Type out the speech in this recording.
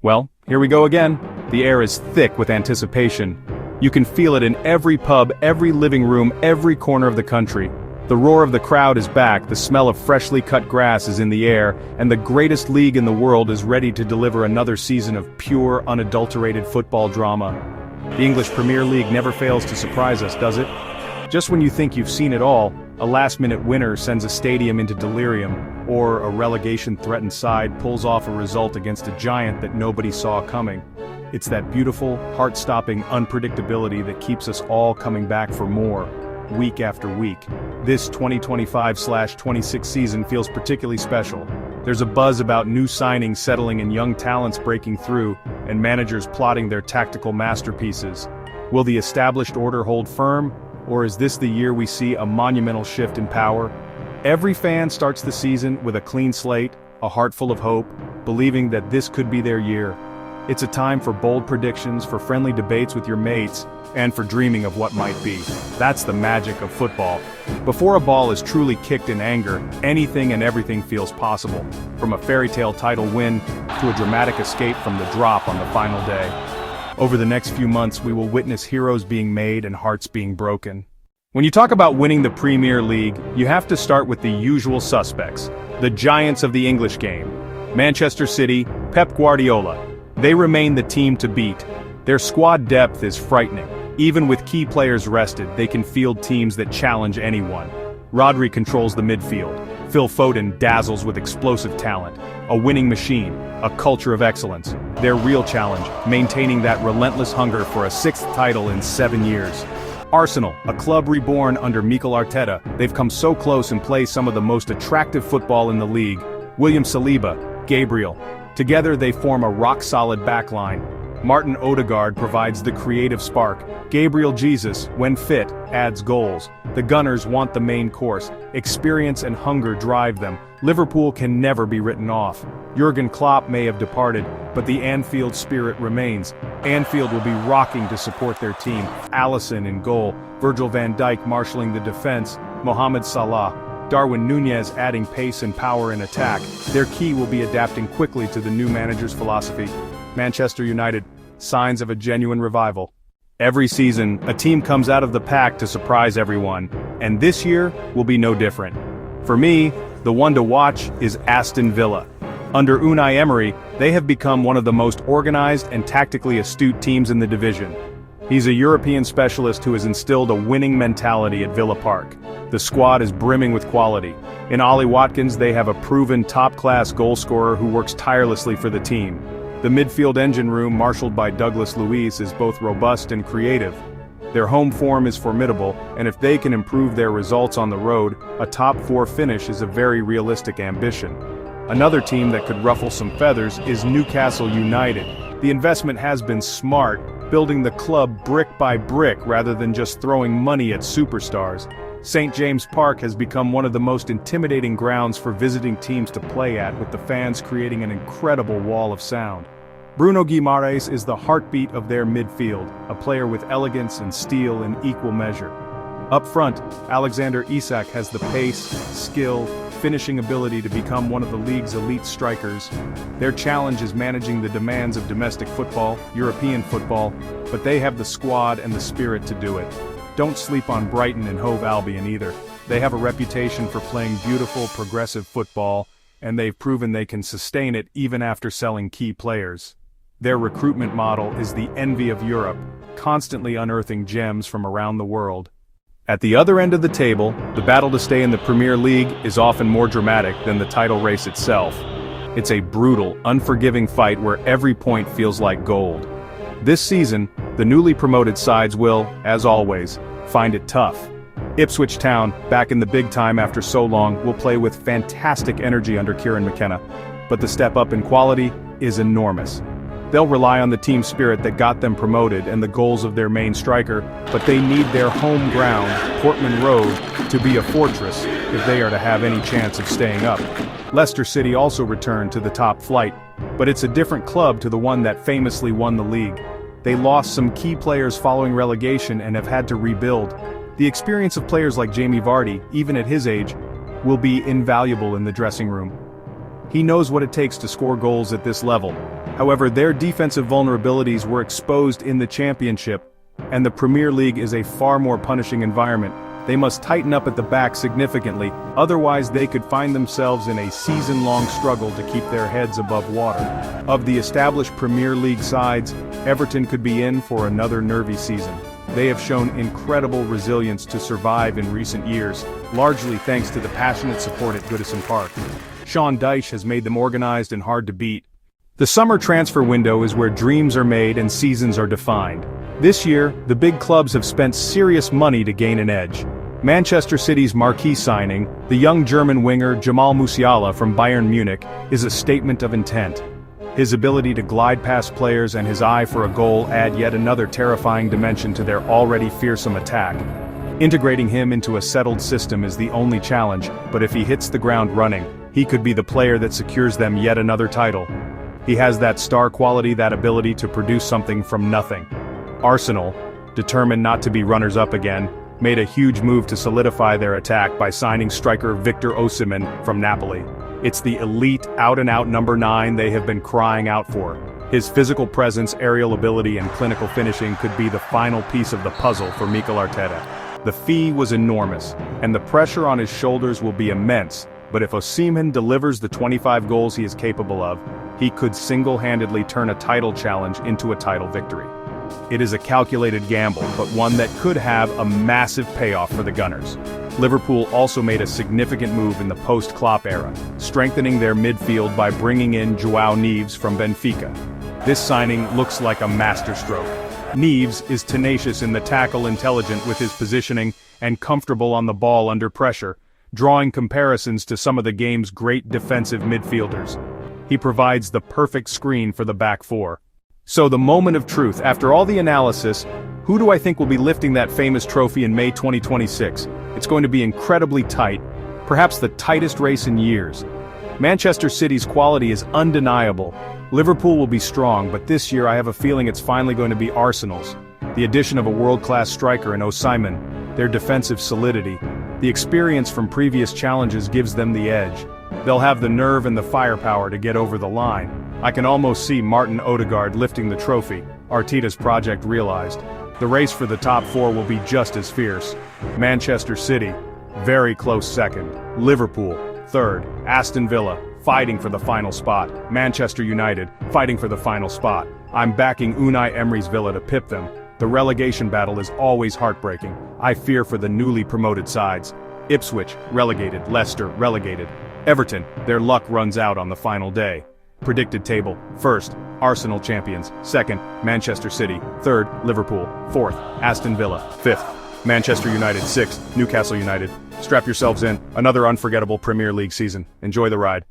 Well, here we go again. The air is thick with anticipation. You can feel it in every pub, every living room, every corner of the country. The roar of the crowd is back, the smell of freshly cut grass is in the air, and the greatest league in the world is ready to deliver another season of pure, unadulterated football drama. The English Premier League never fails to surprise us, does it? Just when you think you've seen it all, a last-minute winner sends a stadium into delirium, or a relegation-threatened side pulls off a result against a giant that nobody saw coming. It's that beautiful, heart-stopping unpredictability that keeps us all coming back for more, week after week. This 2025/26 season feels particularly special. There's a buzz about new signings settling and young talents breaking through, and managers plotting their tactical masterpieces. Will the established order hold firm, or is this the year we see a monumental shift in power? Every fan starts the season with a clean slate, a heart full of hope, believing that this could be their year. It's a time for bold predictions, for friendly debates with your mates, and for dreaming of what might be. That's the magic of football. Before a ball is truly kicked in anger, anything and everything feels possible, from a fairy tale title win to a dramatic escape from the drop on the final day. Over the next few months, we will witness heroes being made and hearts being broken. When you talk about winning the Premier League, you have to start with the usual suspects, the giants of the English game. Manchester City, Pep Guardiola. They remain the team to beat. Their squad depth is frightening. Even with key players rested, they can field teams that challenge anyone. Rodri controls the midfield. Phil Foden dazzles with explosive talent. A winning machine, a culture of excellence. Their real challenge, maintaining that relentless hunger for a sixth title in 7 years. Arsenal, a club reborn under Mikel Arteta, they've come so close and play some of the most attractive football in the league. William Saliba, Gabriel. Together they form a rock-solid backline. Martin Odegaard provides the creative spark. Gabriel Jesus, when fit, adds goals. The Gunners want the main course. Experience and hunger drive them. Liverpool can never be written off. Jurgen Klopp may have departed, but the Anfield spirit remains. Anfield will be rocking to support their team. Alisson in goal, Virgil van Dijk marshalling the defense, Mohamed Salah, Darwin Núñez adding pace and power in attack. Their key will be adapting quickly to the new manager's philosophy. Manchester United, signs of a genuine revival. Every season, a team comes out of the pack to surprise everyone, and this year will be no different. For me, the one to watch is Aston Villa. Under Unai Emery, they have become one of the most organized and tactically astute teams in the division. He's a European specialist who has instilled a winning mentality at Villa Park. The squad is brimming with quality. In Ollie Watkins, they have a proven top-class goal-scorer who works tirelessly for the team. The midfield engine room, marshaled by Douglas Luiz, is both robust and creative. Their home form is formidable, and if they can improve their results on the road, a top-4 finish is a very realistic ambition. Another team that could ruffle some feathers is Newcastle United. The investment has been smart, building the club brick by brick rather than just throwing money at superstars. St. James Park has become one of the most intimidating grounds for visiting teams to play at, with the fans creating an incredible wall of sound. Bruno Guimaraes is the heartbeat of their midfield, a player with elegance and steel in equal measure. Up front, Alexander Isak has the pace, skill, finishing ability to become one of the league's elite strikers. Their challenge is managing the demands of domestic football, European football, but they have the squad and the spirit to do it. Don't sleep on Brighton and Hove Albion either. They have a reputation for playing beautiful, progressive football, and they've proven they can sustain it even after selling key players. Their recruitment model is the envy of Europe, constantly unearthing gems from around the world. At the other end of the table, the battle to stay in the Premier League is often more dramatic than the title race itself. It's a brutal, unforgiving fight where every point feels like gold. This season, the newly promoted sides will, as always, find it tough. Ipswich Town, back in the big time after so long, will play with fantastic energy under Kieran McKenna, but the step up in quality is enormous. They'll rely on the team spirit that got them promoted and the goals of their main striker, but they need their home ground, Portman Road, to be a fortress if they are to have any chance of staying up. Leicester City also returned to the top flight, but it's a different club to the one that famously won the league. They lost some key players following relegation and have had to rebuild. The experience of players like Jamie Vardy, even at his age, will be invaluable in the dressing room. He knows what it takes to score goals at this level. However, their defensive vulnerabilities were exposed in the Championship, and the Premier League is a far more punishing environment. They must tighten up at the back significantly, otherwise they could find themselves in a season-long struggle to keep their heads above water. Of the established Premier League sides, Everton could be in for another nervy season. They have shown incredible resilience to survive in recent years, largely thanks to the passionate support at Goodison Park. Sean Dyche has made them organized and hard to beat. The summer transfer window is where dreams are made and seasons are defined. This year, the big clubs have spent serious money to gain an edge. Manchester City's marquee signing, the young German winger Jamal Musiala from Bayern Munich, is a statement of intent. His ability to glide past players and his eye for a goal add yet another terrifying dimension to their already fearsome attack. Integrating him into a settled system is the only challenge, but if he hits the ground running, he could be the player that secures them yet another title. He has that star quality, that ability to produce something from nothing. Arsenal, determined not to be runners-up again, made a huge move to solidify their attack by signing striker Victor Osimhen from Napoli. It's the elite, out-and-out number 9 they have been crying out for. His physical presence, aerial ability, and clinical finishing could be the final piece of the puzzle for Mikel Arteta. The fee was enormous, and the pressure on his shoulders will be immense, but if Osimhen delivers the 25 goals he is capable of, he could single-handedly turn a title challenge into a title victory. It is a calculated gamble, but one that could have a massive payoff for the Gunners. Liverpool also made a significant move in the post-Klopp era, strengthening their midfield by bringing in João Neves from Benfica. This signing looks like a masterstroke. Neves is tenacious in the tackle, intelligent with his positioning, and comfortable on the ball under pressure, drawing comparisons to some of the game's great defensive midfielders. He provides the perfect screen for the back four. So the moment of truth, after all the analysis, who do I think will be lifting that famous trophy in May 2026? It's going to be incredibly tight, perhaps the tightest race in years. Manchester City's quality is undeniable. Liverpool will be strong, but this year I have a feeling it's finally going to be Arsenal's. The addition of a world-class striker in Osimhen, their defensive solidity, the experience from previous challenges gives them the edge. They'll have the nerve and the firepower to get over the line. I can almost see Martin Odegaard lifting the trophy, Arteta's project realized. The race for the top 4 will be just as fierce. Manchester City, very close second. Liverpool, third. Aston Villa, fighting for the final spot. Manchester United, fighting for the final spot. I'm backing Unai Emery's Villa to pip them. The relegation battle is always heartbreaking. I fear for the newly promoted sides. Ipswich, relegated. Leicester, relegated. Everton, their luck runs out on the final day. Predicted table: first, Arsenal champions; second, Manchester City; third, Liverpool; fourth, Aston Villa; fifth, Manchester United; sixth, Newcastle United. Strap yourselves in, another unforgettable Premier League season. Enjoy the ride.